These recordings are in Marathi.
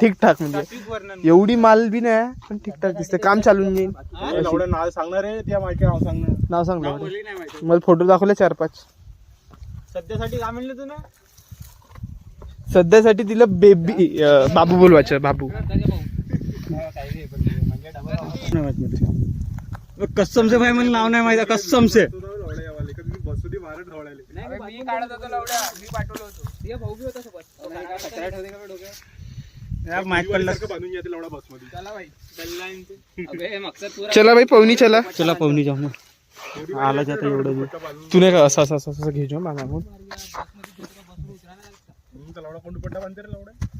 ठीक ठाक म्हणजे एवढी माल बी नाही पण ठीक ठाक दिसते. काम चालून जाईल. सांगणार आहे त्या माहिती नाव सांग मला. फोटो दाखवले 4-5. सध्यासाठी काय म्हणलं तू ना? सध्यासाठी तिला बेबी बाबू बोलवायचं. बाबू कस्सम से भाई मला नाव नाही माहिती. कस्सम से माहित पडलं. चला भाई पवनी चला. चला पवनी जाऊ. आला जाता एवढं तू नाही का असं असं असं घ्यायचो मागावून.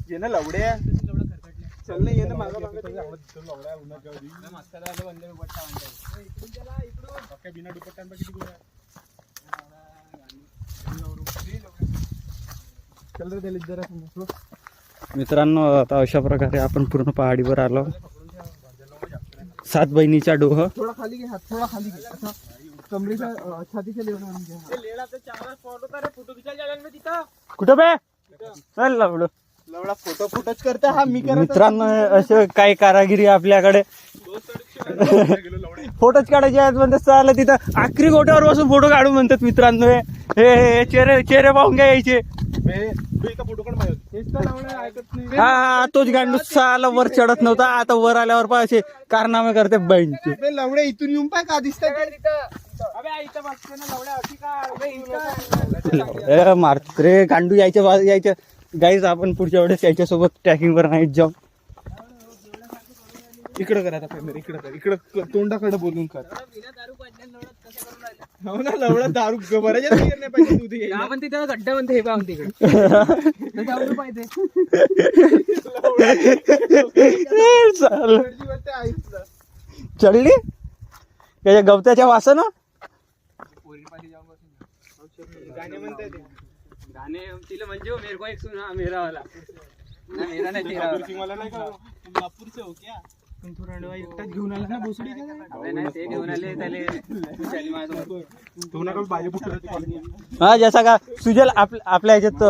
ये ना लवड्या चल ना. ये ना मागा बिना दुपट्ट्यांपैकी मित्रांनो आता अशा प्रकारे आपण पूर्ण पहाडीवर आलो. 7 बहिणीचा डोह. थोडा खाली घे. हात थोडा खाली घे. असा कमरेच्या छातीच्या लेवलवर घे. कुठं बे चल लवड. लवडा फोटोच करते हा. मी मित्रांनो असे काही कारागिरी आपल्याकडे. फोटोच काढायचे आहेत म्हणतात. चाललं तिथं आखरी गोट्यावर बसून फोटो काढू म्हणतात. मित्रांनो हे चेहरे पाहून काय यायचे. हा तोच गांडू साला वर चढत नव्हता. आता वर आल्यावर पाहिजे कारनामे करते बहिणीचे. लवडे इथून येऊन पाय का दिसत मारत रे गांडू. यायच्या गाईज आपण पुढच्या वेळेस याच्यासोबत ट्रॅकिंग वर नाही जाऊ. इकडं कर आता कॅमेरा. इकडं कर. इकडं तोंडाकडे बोलून कर. हो ना लवडा दारू बऱ्याच नाही पाहिजे. तू ते आपण तिथे गड्डा म्हणते. हे पाहून तिकडे चढली त्याच्या गवत्याच्या वासा ना. गाणे म्हणते ते. गाने तिला म्हणजे मेरे को एक सुना मेरा वाला ना. मेरा नाही तेरा वाला. नाही का नागपूरचे हो क्या? पण तू रंडवा एकटाच घेऊन आला ना भोसडी. नाही ते घेऊन आले त्याले. तू नका बाजे पुढे. हा जसा का सुजल आपल्या ह्याच्यात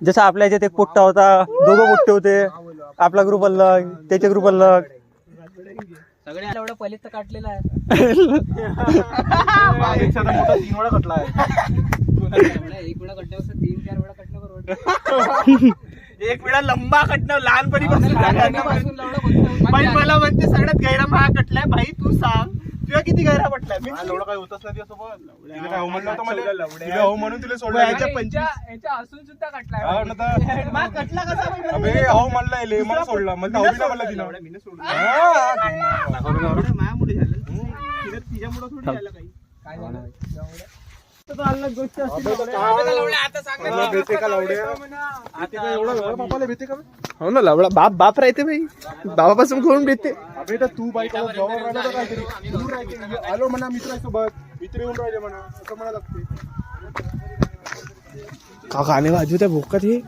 जसा आपल्या ह्याच्यात एक पोट्टा होता. दोघं पोट्टे होते. आपला ग्रुप अलग त्याचे ग्रुप अलग. सगळे एवढं पहिलेच तर काढलेला आहे. 3 वेळा कटला आहे. एक वेळा कटण्यापेक्षा 3-4 वेळा कटणं परवडतं. एक वेळा लंबा कटणं लहानपणीपासून. मला म्हणते सगळ्यात गैरा महा कटलाय. भाई तू सांग तुला किती गैरा पटलाय. मी एवढं काय होतच नाही त्यासोबत. काय हो म्हणलं होतं मला. हो म्हणून तुला सोडलं. याच्या असून सुद्धा कटलाय. कटला कसा. अबे हो म्हणलं मला सोडलं. मला म्हणलं तिला माझ्यामुळे झालं. तिच्यामुळे थोडी झालं काही. हो ना लवडा बाप राहते भाई. बाबापासून करून भेटते. अबे तर तू बाईक आलो म्हणा मित्रासोबत. मित्र येऊन राहिले म्हणा असं म्हणा लागते. का गाणे वाजू त्या भोकात हे.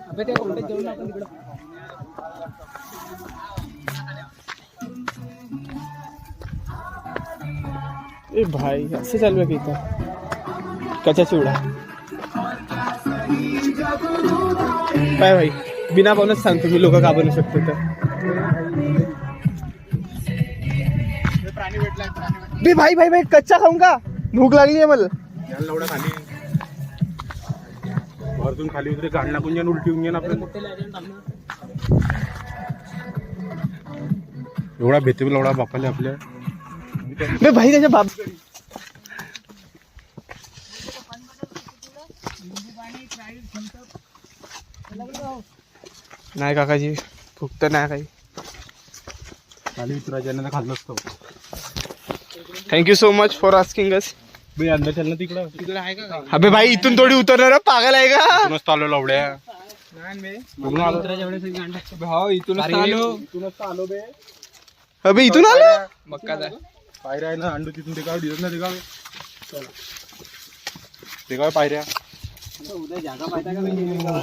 ए भाई असं चालू आहे की इथं कच्चा चिवडा. काय भाई बिना पाहूनच सांगतो मी लोक का बनवू शकतो तर. बे भाई भाई भाई कच्चा खाऊन का. भूक लागली आहे मला. लवडा खाली वरतून खाली उतरे गाड लागून जाऊन उलटी होऊन आपल्याला. एवढा भेटे लवडा बापाले आपल्या. बे भाई त्याच्या बाप नाही काकाजी फुकत नाही काही. खाली उतरायच्या खाल्लं असतं. Thank you so much for asking us. अंदर चल ना तिकडे आहे का. अबे भाई इथून थोडी उतरणार. पागल आहे का. इथूनच आलो लवड्या. इथूनच आलो बे. अबे इथून आलो. मक्का पायऱ्या आहे ना. अंडू तिथून ते गाव दिसत ना. ते गाव ते गाव पायऱ्या. उद्या जागा पाहिजे का.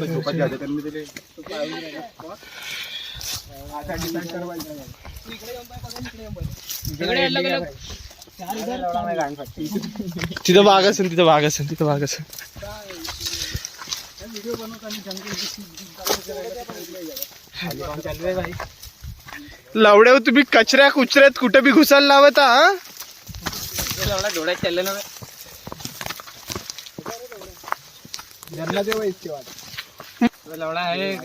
झोपाची आदत त्यांनी दिले. तिथं वाघ असेल. तिथं वाघ असेल. लवड्या तुम्ही कचऱ्या कुचऱ्यात कुठे बी घुसायला लावता हा? डोळ्यात चाललं ना लवडा आहे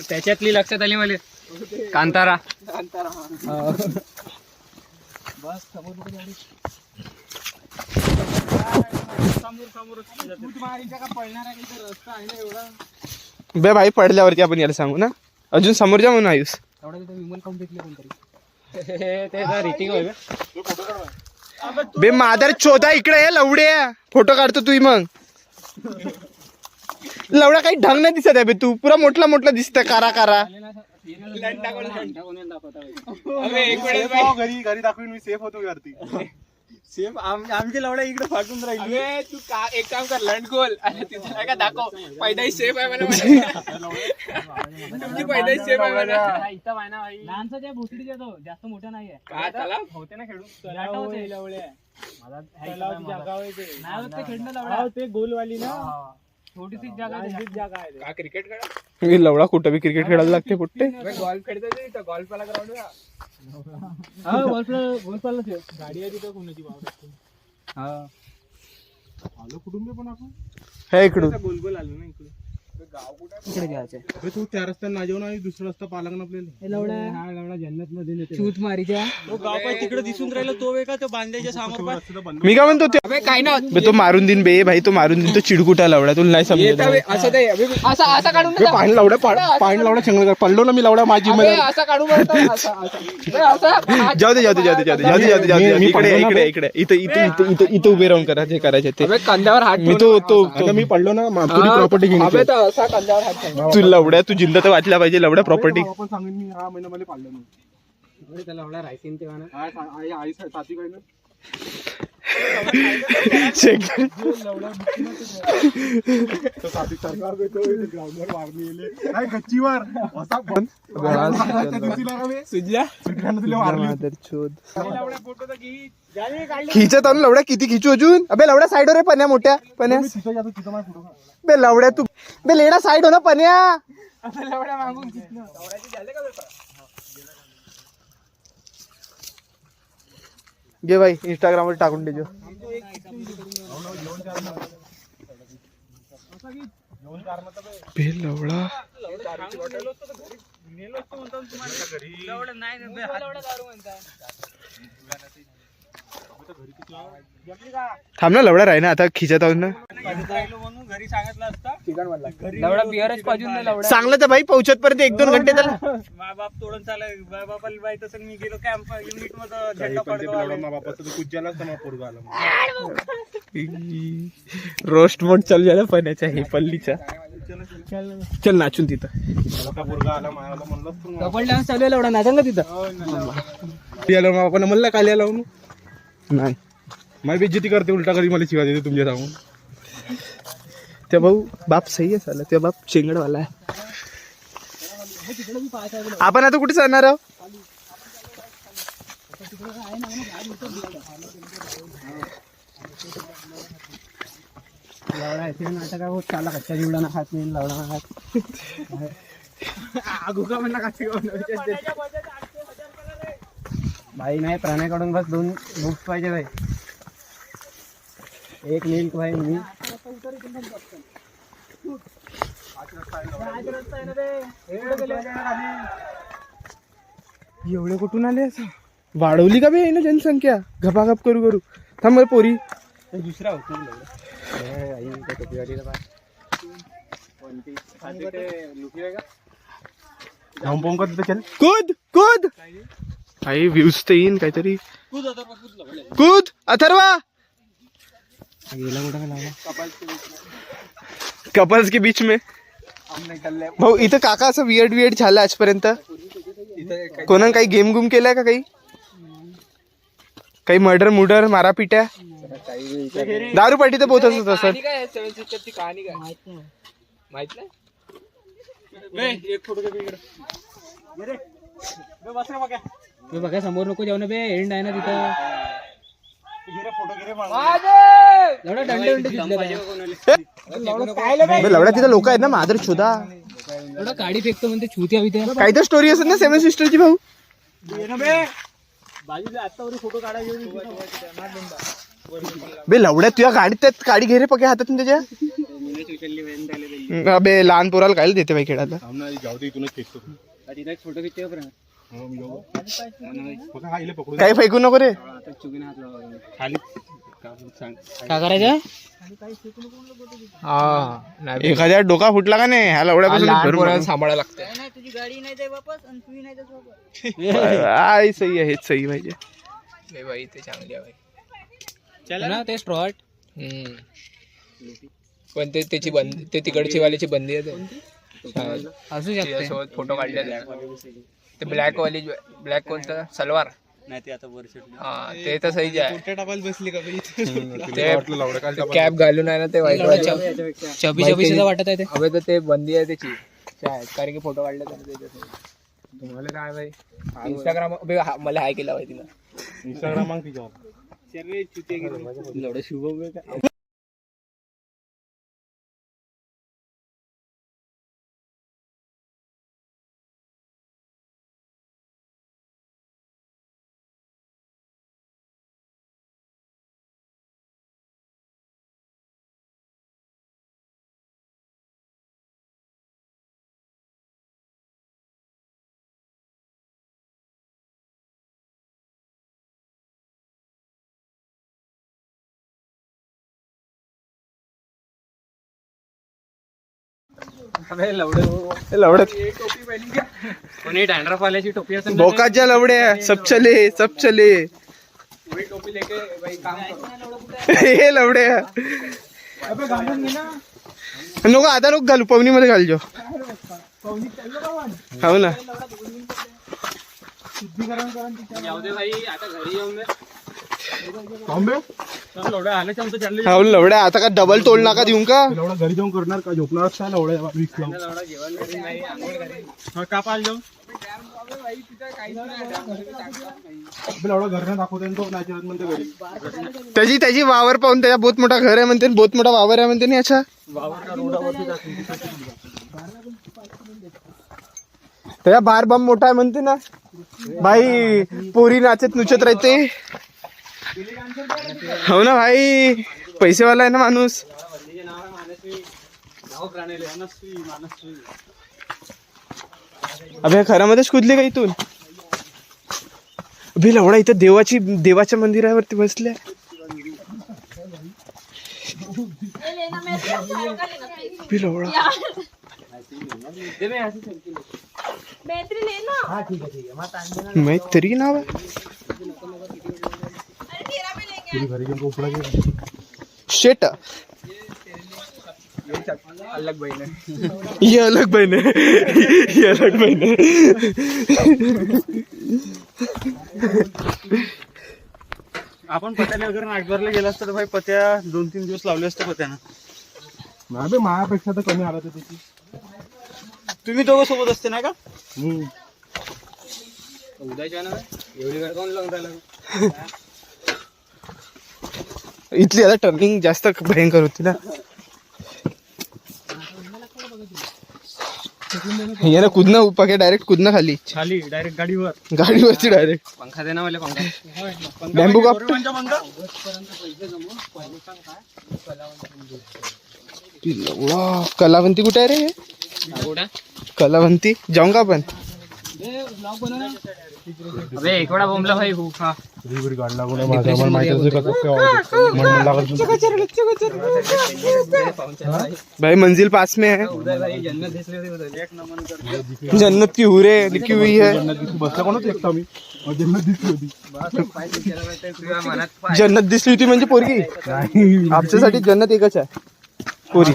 त्याच्यातली लक्षात आली मला कांतारा. बे भाई पडल्यावरती आपण याला सांगू ना अजून समोर जा म्हणून आयुष. बे मादर चोदा इकडे ये लवड्या फोटो काढतो तू मग. लवडा काही ढंग नाही दिसत आहे बे तू पुरा मोठला मोठला दिसत कारा कारा. घरी दाखवीन मी सेफ होतो वरती. सेफ आमची लवडा इकडे फाटून राहिली. तू एक काम कर लंड खोल आणि तिथे का दाखव पैदाही सेफ आहे म्हणा. तुमची पैदाही सेफ आहे म्हणा. लहानसा त्या भोसडीचा तो जास्त मोठा नाहीये. काय त्याला होते ना खेळून खेळणं लवडा ते गोलवाली ना छोटीशी जागा का क्रिकेट खेळा मी लवडा कुठं बी क्रिकेट खेळायला लागते पुट्टे. गॉल्फ खेळता इथं गॉल्फला ग्राउंड गोलपाला गाडी आहे तिथं कोणाची आलो कुटुंब पण आपण हे इकडून गोलगोल आलो ना इकडे. इकडे घ्यायचं तू त्या रस्त्याने ना जाऊन आणि दुसरा रस्ता पाला ना आपल्याला. लवडा जन्नत मध्ये चूत मारीच्या तो गाव पाय तिकडे दिसून राहिला तो वेगळा तो बांधायच्या समोर. मी काय म्हणतो ते काय ना बे तो मारून दिन बे भाई तो मारून दिन तो चिडकुटा लवडा तुला नाही समजत. असं ते असं काढून बे पाणी लावडा पाणी लावडा चंगल पडलो ना मी लावडा माझी असं काढून जाऊ दे जाऊ दे जाऊ दे जाऊ दे जाऊ दे जाऊ दे जाऊ दे इकडे इकडे इकडे इथं इथं इथं इथं इथं उभे राहून करा जे करायचे ते. कंध्यावर हात मी तो मी पडलो ना प्रॉपर्टी घेऊन असा कंध्यावर हात तू लवड्या तू जिंदा तर वाचला पाहिजे लवड्या प्रॉपर्टी. आपण सांगेन मी 6 महिन्यामध्ये पाळलं नाही. त्याला एवढा रायसीन तेव्हा ना आई साथी काय ना सरकार देतो ग्राउंडवर मारणी येले काय गच्चीवर असा पण सुजल्या खिचत आणून लवड्या किती खिचू अजून. अबे लवड्या साईड हो रे पन्या मोठ्या पन्या. बे लवड्या तू बे लेडा साईड हो ना पन्या. मागून घे भाई इंस्टाग्राम वर टाकून देजो. बे लवडा थांब ना लवडा राही ना आता खिचत आहोत ना. घरी सांगितलं असतं लवडा बिअरच पाहिजे ना लवडा. चांगलं तर भाई पोहोचत पर्यंत 1-2 घंटे त्याला. मा बाप तोडून चालय बापाला बाई तसं मी गेलो कॅम्प युनिट मध्ये झेंडा पडतो. रोस्ट मोड चालू झाला पण्याचा हे पल्लीचा. चल नाचून तिथं कपल डान्स चालू आहे लवडा नाचा ना तिथं. याला आपण म्हणलं काल याला नाही माझी बेइज्जती करते उलटा कधी मला शिवा देते तुमच्या सांगून. त्या भाऊ बाप सही आहे साला त्या बाप शेंगडवाला आहे. आपण आता कुठे जाणार आहोत. लवडा ऐसे नाटक आहे चाला कच्चा जीवडा ना खात नाही लवडा ना खात आगुका म्हणला कच्चे भाई नाही प्राण्याकडून बस 2 बुक्स पाहिजे भाई. एक मिल्क भाई मी एवढे कुठून आले असं वाढवली का बे ना जनसंख्या घपाघप करू करू. थांब मला पोरी दुसरा होतो कूद कूद काही व्ह्यूज तर येईन काहीतरी. कूद अथर्वा कपल्स के बीच में. भाऊ इथं काका असं वियर्ड वियर्ड झालं आजपर्यंत. कोणा काही गेम गुम केलाय का काही मर्डर मुर्डर मारापिट्या दारू पार्टी तर बहुत असत सर. कहाणी काय माहित नाही. एक फोटो बघा समोर नको जाऊ ना बे एंड आहे ना तिथं. बे लवड्या तिथे लोक आहेत ना मादर शोधा. गाडी फेकतो म्हणते छुत्या बित्या. काही तर स्टोरी असेल ना सेवन सिस्टरची भाऊ. बे लवड्या तुझ्या गाडीत त्यात गाडी घे रे पके हातात त्याच्या. अबे लहान पोराला काय देते बाई खेळायला. काही फेकू नको रे. काय करायचं? एखाद्या डोका फुटला का नाही ह्या लवड्यापासून सांभाळायला लागतं. तुझी गाडी नाही जाय वापस आणि तू नाही जात वापस. आई सही आहे हेच सही पाहिजे. बाई ते चांगली आहे. ना ते स्ट्रॉट पण ते त्याची बंदी ते तिकडची वाल्याची बंदी आहे. असू शकते. सोबत फोटो काढले ते ब्लॅक वाली ब्लॅक कोणतं सलवार नाही ते आता वर्ष हा ते तर सहीच आहे. बसली का कॅप घालून आहे ना ते वाईट चबी वाटत आहे ते. अबे तर ते बंदी आहे त्याची कारण की फोटो काढले त्याच्यात. तुम्हाला काय भाई इंस्टाग्राम मला हाय केला पाहिजे तिला इंस्टाग्राम लवड्यात कोणी डॅन्ड्रफ वाल्याची टोपी असेल बोकाच्या लवड्या सब चले सब चले. टोपी लेके भाई काम हे लवड्या नको आता नको घालू पवनी मध्ये घालजो. हो ना जाऊ दे भाई आता घरी येऊन दे. हो लवड्या आता का डबल टोल नाका देऊ का. घरी जाऊन करणार का झोपणार काय लवड्या जेवण घरी नाही आंघोळ घरी का पाहिजे जाऊन घर दाखवतो तो नॅचरल म्हणते घरी त्याची वावर पाहून त्याच्या बहुत मोठा घर आहे म्हणते बहुत मोठा वावर आहे म्हणते ना अच्छा. त्याच्या बार बम मोठा आहे म्हणते ना भाई. पोरी नाचत नुचत राहते. हो ना भाई पैसेवाला आहे ना माणूस. अबे खरामध्येच कुदले का इथून. अभि लवडा इथं देवाच्या मंदिरावरती बसल्या. अभि लवडा मैत्री नाव आहे. शेट अलग बहीण आहे. ये अलग बहन है ये अलग बहन है. आपण पत्याने वगैरे नागभरला गेला असतं तर भाई पत्या 2-3 दिवस लावले असते पत्यानं. नाही मायापेक्षा तर कमी आला तर त्याची. तुम्ही दोघं सोबत असते ना का. उद्याच्या ना एवढी वेळ कोण लावून राहिला. इथली आता टर्निंग जास्त भयंकर होती ना. ये ना कुदणं पके डायरेक्ट कुदणं खाली डायरेक्ट गाडीवरची डायरेक्ट. पंखा दे ना मला पंखा. बॅम्बू कापतो कलावंती कुठे आहे रे. कलावंती जाऊन का आपण. अबे एक वेळा बोंबला भाई खूप. हा भाई मंजिल पास में है. जन्नत दिसली होती उधर. एक नंबर जन्नत की हुरे लिखी हुई है. बसला कोणच एकटा मी जन्नत दिसली होती. जन्नत दिसली होती म्हणजे पोरगी. आमच्यासाठी जन्नत एकच आहे पोरी.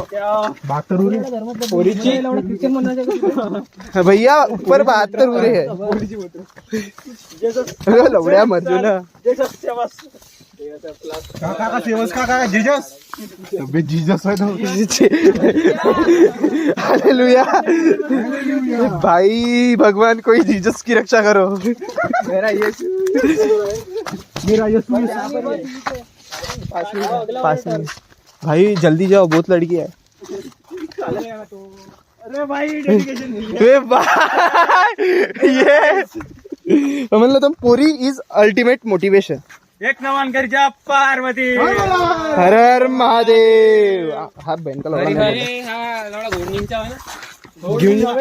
भैया ऊपर 72 उरे है. लवड्या मरजो ना. काका सेवस काका जीजस जीजस हालेलुया. भाई भगवान कोई जीसस की रक्षा करो. मेरा यीशु 5 मिनट भाई जल्दी जाओ बहुत लड़की है अरे भाई डेडिकेशन ए भाई येस म्हणलं तर पोरी इज अल्टिमेट मोटिवेशन एक नमन करजा पार्वती हर हर महादेव हा बहन का लवडा नाही बोलला.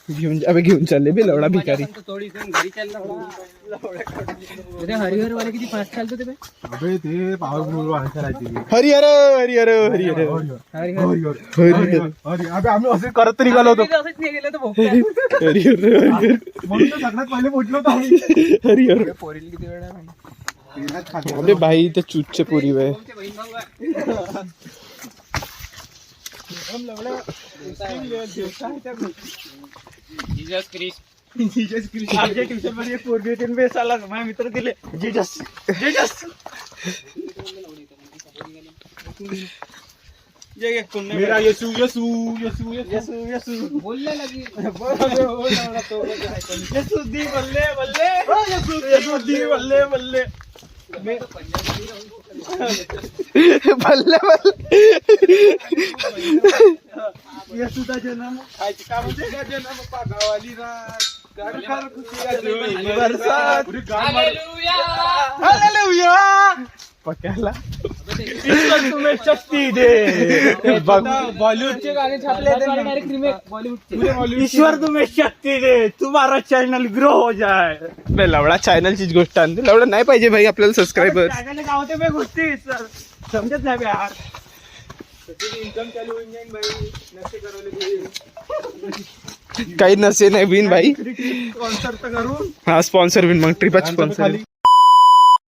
घेऊन चालले बे लवडा भिकारी हरिहर वाले किती फास्ट चालतो ते अबे ते पॉवरफुल आन्सर आहे ते. हरिहर हरिहर हरिहर अरे अबे आम्ही असे करत तरी निघालो होतो हरिहर हरिहर म्हणून तर सगळ्यात पहिले पोहोचलो होतो आम्ही. हरिहर पोरीला किती वेळ अबे भाई ते चूतचे पोरी वे आमच्या ट्युशन मध्ये एक पोरगी होती आणि बे साला माझ्या मित्र दिले जीजस जीजस मेरा येसू येसू येसू येसू येसू बोलले लगी येसू दी बल्ले बल्ले येसू दी बल्ले बल्ले बल्ले बल्ले येसूचा जन्म काय म्हणते का जन्म पागावाली रात गाडकार खुशी बरसात हालेलुया पक्याला ईश्वर तुम्हें शक्ती दे बॉलिवूडचे गाणे छापले डायरेक्ट रिमेक बॉलिवूडचे ईश्वर तुम्हें शक्ती दे तुम्हारा चॅनल ग्रो हो जाए बे लवडा चॅनलचीच गोष्ट आणते लवडा नाही पाहिजे भाई आपल्याला सबस्क्रायबर गावते बे गोष्टी सर समजत नाही बे यार इन्कम चालू होऊन जाईन भाई नसे करवले काही नसे नाही बिन भाई स्पॉन्सर तर करू हा स्पॉन्सर बिन मग ट्रिपच स्पॉन्सर